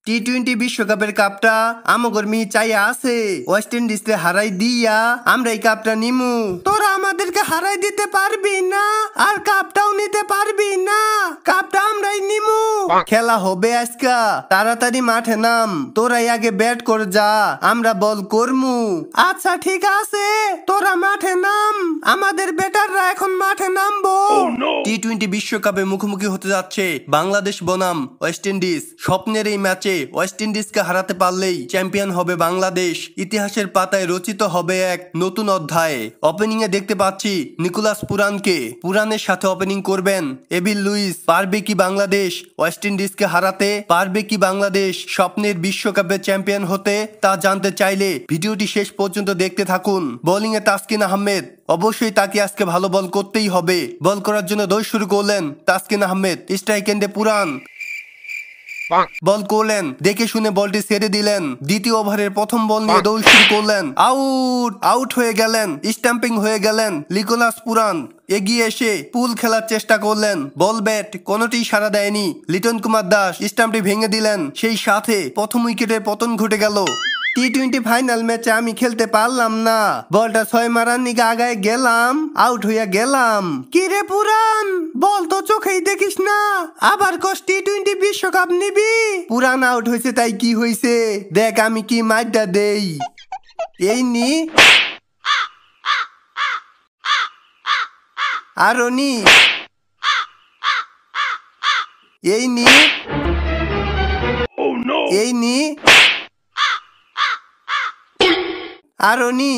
টি-20 বিশ্বকাপের কাপটা আমগর মি চাই আছে ওয়েস্ট ইন্ডিজকে হারাই দিয়া আমরা এই কাপটা নিমু। তোরা আমাদেরকে হারাই দিতে পারবি না আর কাপটাও নিতে পারবি না, কাপটা আমরাই নিমু। খেলা হবে আজকা, তাড়াতাড়ি মাঠে নাম, তোরাই আগে ব্যাট করে যা, আমরা বল করমু। আচ্ছা ঠিক আছে, তোরা মাঠে নাম, আমাদের ব্যাটাররা এখন মাঠে নামবো। টি-20 বিশ্বকাপে মুখোমুখি হতে যাচ্ছে বাংলাদেশ বনাম ওয়েস্ট ইন্ডিজ। স্বপ্নের এই ম্যাচে ওয়েস্ট ইন্ডিজকে হারাতে পারলেই চ্যাম্পিয়ন হবে বাংলাদেশ। ইতিহাসের পাতায় রচিত হবে এক নতুন অধ্যায়। ওপেনিং এ দেখতে পাচ্ছি নিকোলাস পুরানকে। পুরানের সাথে ওপেনিং করবেন এবিল লুইস। পারবে কি বাংলাদেশ ওয়েস্ট ইন্ডিজকে হারাতে? পারবে কি বাংলাদেশ স্বপ্নের বিশ্বকাপে চ্যাম্পিয়ন হতে? তা জানতে চাইলে ভিডিওটি শেষ পর্যন্ত দেখতে থাকুন। বোলিং এ তাসকিন আহমেদ, অবশ্যই তাকে আজকে ভালো বল করতেই হবে। বল করার জন্য দৌড় শুরু করলেন তাসকিন আহমেদ। স্ট্রাইক এন্ডে পুরান বল করলেন, দেখে শুনে বলটি ছেড়ে দিলেন। দ্বিতীয় ওভারের প্রথম বল নিয়ে দৌড় শুরু করলেন। আউট হয়ে গেলেন, স্ট্যাম্পিং হয়ে গেলেন নিকোলাস পুরান। এগিয়ে এসে পুল খেলার চেষ্টা করলেন, বল ব্যাট কোনোটি সাড়া দেয়নি। লিটন কুমার দাস স্ট্যাম্পটি ভেঙে দিলেন, সেই সাথে প্রথম উইকেটের পতন ঘটে গেল। টি-20 ফাইনাল ম্যাচে আমি খেলতে পারলাম না, বলটা 6 মারার নিকে আগায় গেলাম, আউট হইয়া গেলাম। কি রে পুরান, বল তো চোখেই দেখিস না, আবার কস টি-20 বিশ্বকাপ নিবি? পুরান আউট হয়েছে তাই কি হয়েছে, দেখ আমি কি মাইরটা দেই। এই নি আরো নি, এই নি, এই নি আরনি।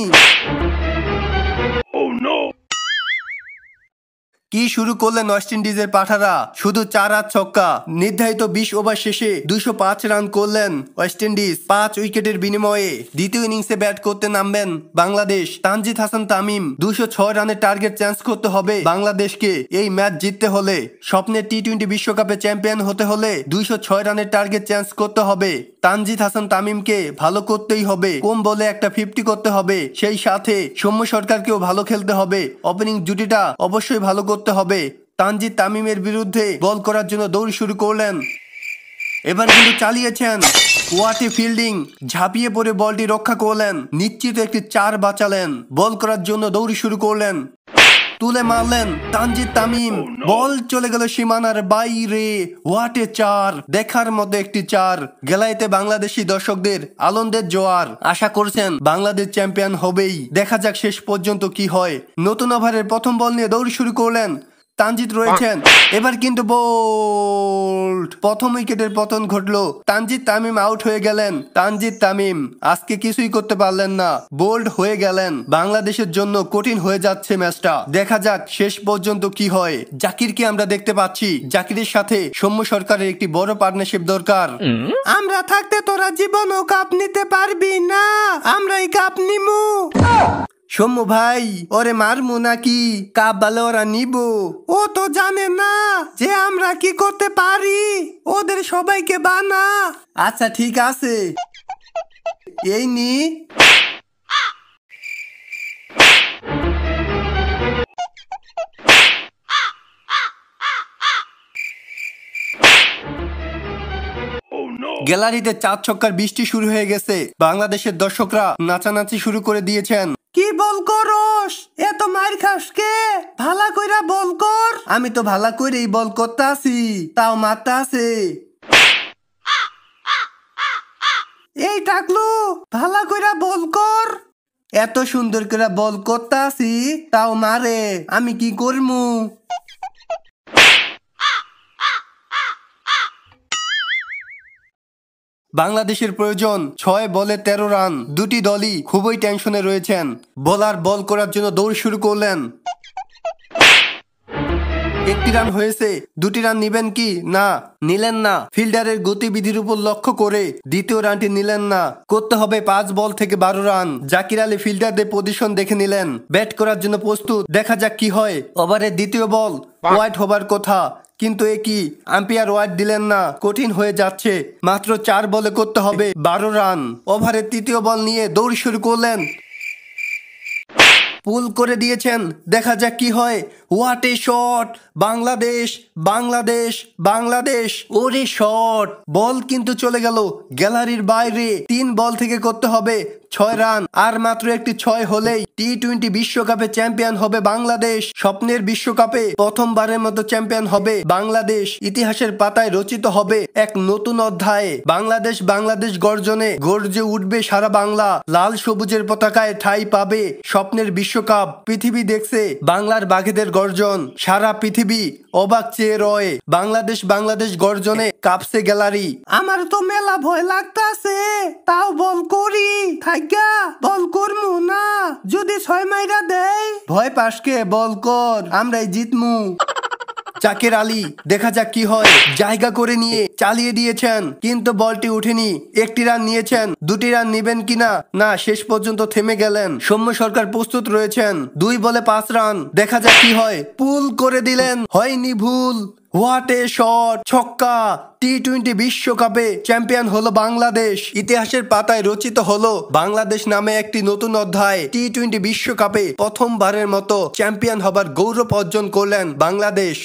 কি শুরু করলেন ওয়েস্ট ইন্ডিজের পাঠারা, শুধু 4 আর ছক্কা। নির্ধারিত 20 ওভার শেষে 205 রান করলেন ওয়েস্ট ইন্ডিজ 5 উইকেটের বিনিময়ে। দ্বিতীয় ইনিংসে ব্যাট করতে নামবেন বাংলাদেশ। তানজিদ হাসান তামিম 206 রানের টার্গেট চেঞ্জ করতে হবে বাংলাদেশকে এই ম্যাচ জিততে হলে। স্বপ্নের টি-20 বিশ্বকাপে চ্যাম্পিয়ন হতে হলে 206 রানের টার্গেট চেঞ্জ করতে হবে। তানজিদ হাসান তামিমকে ভালো করতেই হবে, কম বলে একটা 50 করতে হবে। সেই সাথে সৌম্য সরকারকেও ভালো খেলতে হবে। ওপেনিং জুটিটা অবশ্যই ভালো করতে হবে। তানজিদ তামিমের বিরুদ্ধে বল করার জন্য দৌড় শুরু করলেন। এবার কিন্তু চালিয়েছেন, ওয়াটে ফিল্ডিং, ঝাঁপিয়ে পড়ে বলটি রক্ষা করলেন, নিশ্চিত একটি 4 বাঁচালেন। বল করার জন্য দৌড় শুরু করলেন, তুলে মারলেন তানজিদ তামিম, বল চলে গেল সীমানার বাইরে। ওয়াটে 4, দেখার মতো একটি 4। গেলাইতে বাংলাদেশি দর্শকদের আনন্দের জোয়ার। আশা করছেন বাংলাদেশ চ্যাম্পিয়ন হবেই, দেখা যাক শেষ পর্যন্ত কি হয়। নতুন ওভারের প্রথম বল নিয়ে দৌড় শুরু করলেন, তানজিদ রয়েছেন। এবার কিন্তু বোল্ড, প্রথম উইকেটের পতন ঘটলো। তানজিদ তামিম আউট হয়ে গেলেন। তানজিদ তামিম আজকে কিছুই করতে পারলেন না, বোল্ড হয়ে গেলেন। বাংলাদেশের জন্য কঠিন হয়ে যাচ্ছে ম্যাচটা, দেখা যাক শেষ পর্যন্ত কি হয়। জাকিরকে আমরা দেখতে পাচ্ছি, জাকিরের সাথে সৌম্য সরকারের একটি বড় পার্টনারশিপ দরকার। আমরা থাকতে তোরা জীবনও কাপ নিতে পারবি না, আমরা এই কাপ নিমু। সৌম্য ভাই, ওরে মারমু নাকি? কাপ বলে ওরা নিব, ও তো জানে না যে আমরা কি করতে পারি। ওদের সবাইকে বানা। আচ্ছা ঠিক আছে, এই নি। গ্যালারিতে 4 ছক্কার বৃষ্টি শুরু হয়ে গেছে। বাংলাদেশের দর্শকরা নাচানাচি শুরু করে দিয়েছেন। কি বল করস, এত মার খাস কে? ভালা কইরা বল কর। আমি তো ভালা কইরেই বল করতে আসি, তাও মারতে আছে। এই টাকলু, ভালা কইরা বল কর। এত সুন্দর করে বল করতে আসি, তাও মারে, আমি কি করমু? বাংলাদেশের প্রয়োজন 6 বলে 13 রান। দুটি দলই খুবই টেনশনে রয়েছেন। বোলার বল করার জন্য দৌড় শুরু করলেন। 1টি রান হয়েছে, 2টি রান নিবেন কি? না, নিলেন না। ফিল্ডারের গতিবিধির উপর লক্ষ্য করে দ্বিতীয় রানটি নিলেন না। করতে হবে 5 বল থেকে 12 রান। জাকির আলী ফিল্ডারদের পজিশন দেখে নিলেন, ব্যাট করার জন্য প্রস্তুত। দেখা যাক কি হয়। ওভারের দ্বিতীয় বল, ওয়াইড হবার কথা, কিন্তু এ কি, আম্পায়ার ওয়াইড দিলেন না। কঠিন হয়ে যাচ্ছে, মাত্র 4 বলে করতে হবে 12 রান। ওভারের তৃতীয় বল নিয়ে দৌড় শুরু করলেন। পুল করে দিয়েছেন, দেখা যাক কি হয়। What a shot! Bangladesh, Bangladesh, Bangladesh! ওরে শট! বল কিন্তু চলে গেল গ্যালারির বাইরে। 3 বল থেকে করতে হবে 6 রান। আর মাত্র একটি 6 হলেই টি-20 বিশ্বকাপে চ্যাম্পিয়ন হবে বাংলাদেশ। স্বপ্নের বিশ্বকাপে প্রথমবারের মতো চ্যাম্পিয়ন হবে বাংলাদেশ। ইতিহাসের পাতায় রচিত হবে এক নতুন অধ্যায়ে। বাংলাদেশ বাংলাদেশ গর্জনে গর্জে উঠবে সারা বাংলা। লাল সবুজের পতাকায় ঠাঁই পাবে স্বপ্নের বিশ্বকাপ। পৃথিবী দেখছে বাংলার বাঘেদের গর্জন, সারা পৃথিবী অবাক চেয়ে রয়ে। বাংলাদেশ বাংলাদেশ গর্জনে কাঁপছে গ্যালারি। আমার তো মেলা ভয় লাগতাছে, তাও বল করি। থাইগা বল করমু না, যদি 6 মাইরা দেয়। ভয় পাসকে বল কর, আমরাই জিতমু। জাকের আলী, দেখা যাক কি হয়। জায়গা করে নিয়ে চালিয়ে দিয়েছেন, কিন্তু বলটি উঠেনি। 1টি রান নিয়েছেন, 2টি রান নিবেন কিনা, না শেষ পর্যন্ত থেমে গেলেন। সৌম্য সরকার প্রস্তুত রয়েছেন। 2 বলে 5 রান, দেখা যাক কি হয়। পুল করে দিলেন, হয়নি ভুল। What a shot! ছক্কা! টি-20 বিশ্বকাপে চ্যাম্পিয়ন হলো বাংলাদেশ। ইতিহাসের পাতায় রচিত হলো বাংলাদেশ নামে একটি নতুন অধ্যায়। টি-20 বিশ্বকাপে প্রথমবারের মতো চ্যাম্পিয়ন হবার গৌরব অর্জন করলেন বাংলাদেশ।